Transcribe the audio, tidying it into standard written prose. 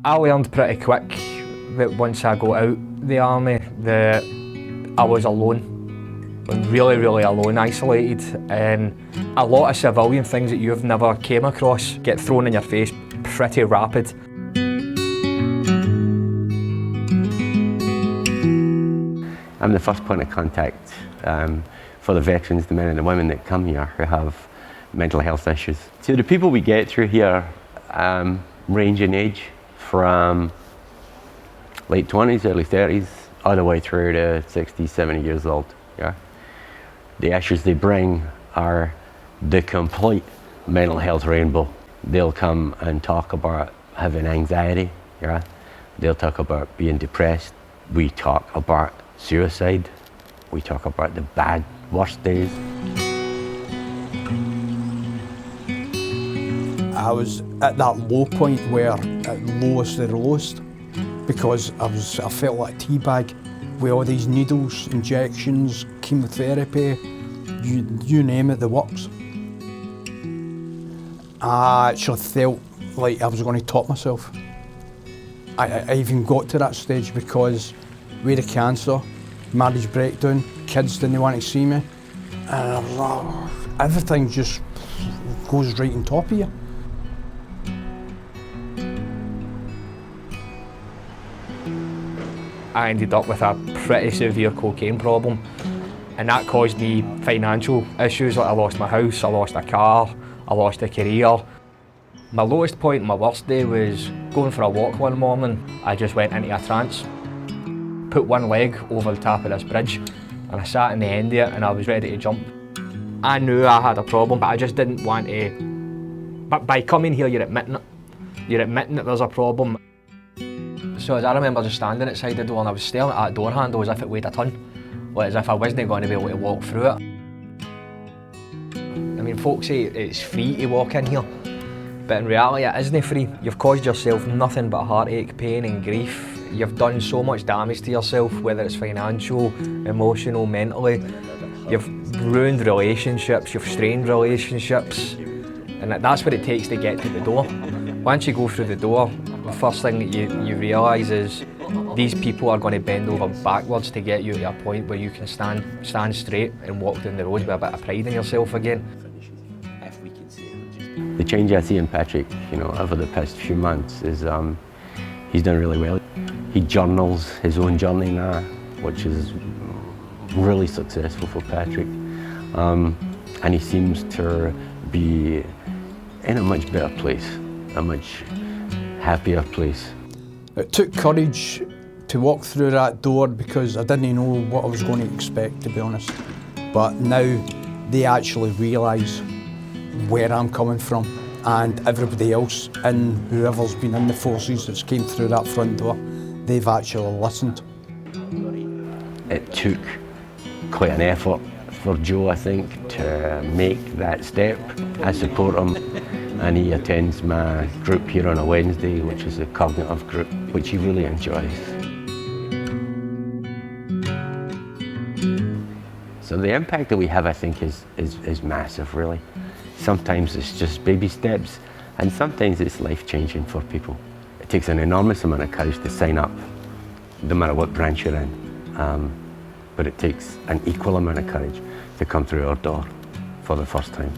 I learned pretty quick that once I got out the army that I was alone. Really, really alone, isolated, and a lot of civilian things that you've never came across get thrown in your face pretty rapid. I'm the first point of contact for the veterans, the men and the women that come here who have mental health issues. So the people we get through here range in age from late 20s, early 30s, all the way through to 60, 70 years old. Yeah? The issues they bring are the complete mental health rainbow. They'll come and talk about having anxiety. Yeah? They'll talk about being depressed. We talk about suicide. We talk about the bad, worst days. I was at that low point where at lowest of the lowest, because I felt like a tea bag with all these needles, injections, chemotherapy, you name it, the works. I actually felt like I was going to top myself. I even got to that stage because with the cancer, marriage breakdown, kids didn't want to see me, and I was like, everything just goes right on top of you. I ended up with a pretty severe cocaine problem, and that caused me financial issues. Like I lost my house, I lost a car, I lost a career. My lowest point, my worst day was going for a walk one morning. I just went into a trance, put one leg over the top of this bridge, and I sat in the end of it and I was ready to jump. I knew I had a problem, but I just didn't want to. But by coming here, you're admitting it. You're admitting that there's a problem. So as I remember just standing outside the door and I was staring at that door handle as if it weighed a ton, like as if I wasn't going to be able to walk through it. I mean, folks say it's free to walk in here, but in reality it isn't free. You've caused yourself nothing but heartache, pain and grief. You've done so much damage to yourself, whether it's financial, emotional, mentally. You've ruined relationships, you've strained relationships, and that's what it takes to get to the door. Once you go through the door, the first thing that you realise is these people are going to bend over backwards to get you to a point where you can stand straight and walk down the road with a bit of pride in yourself again. The change I see in Patrick, over the past few months is he's done really well. He journals his own journey now, which is really successful for Patrick. And he seems to be in a much better place, a much happier place. It took courage to walk through that door because I didn't know what I was going to expect, to be honest. But now they actually realise where I'm coming from, and everybody else and whoever's been in the forces that's came through that front door, they've actually listened. It took quite an effort for Joe, I think, to make that step. I support him, and he attends my group here on a Wednesday, which is a cognitive group, which he really enjoys. So the impact that we have, I think, is massive, really. Sometimes it's just baby steps, and sometimes it's life-changing for people. It takes an enormous amount of courage to sign up, no matter what branch you're in. But it takes an equal amount of courage to come through our door for the first time.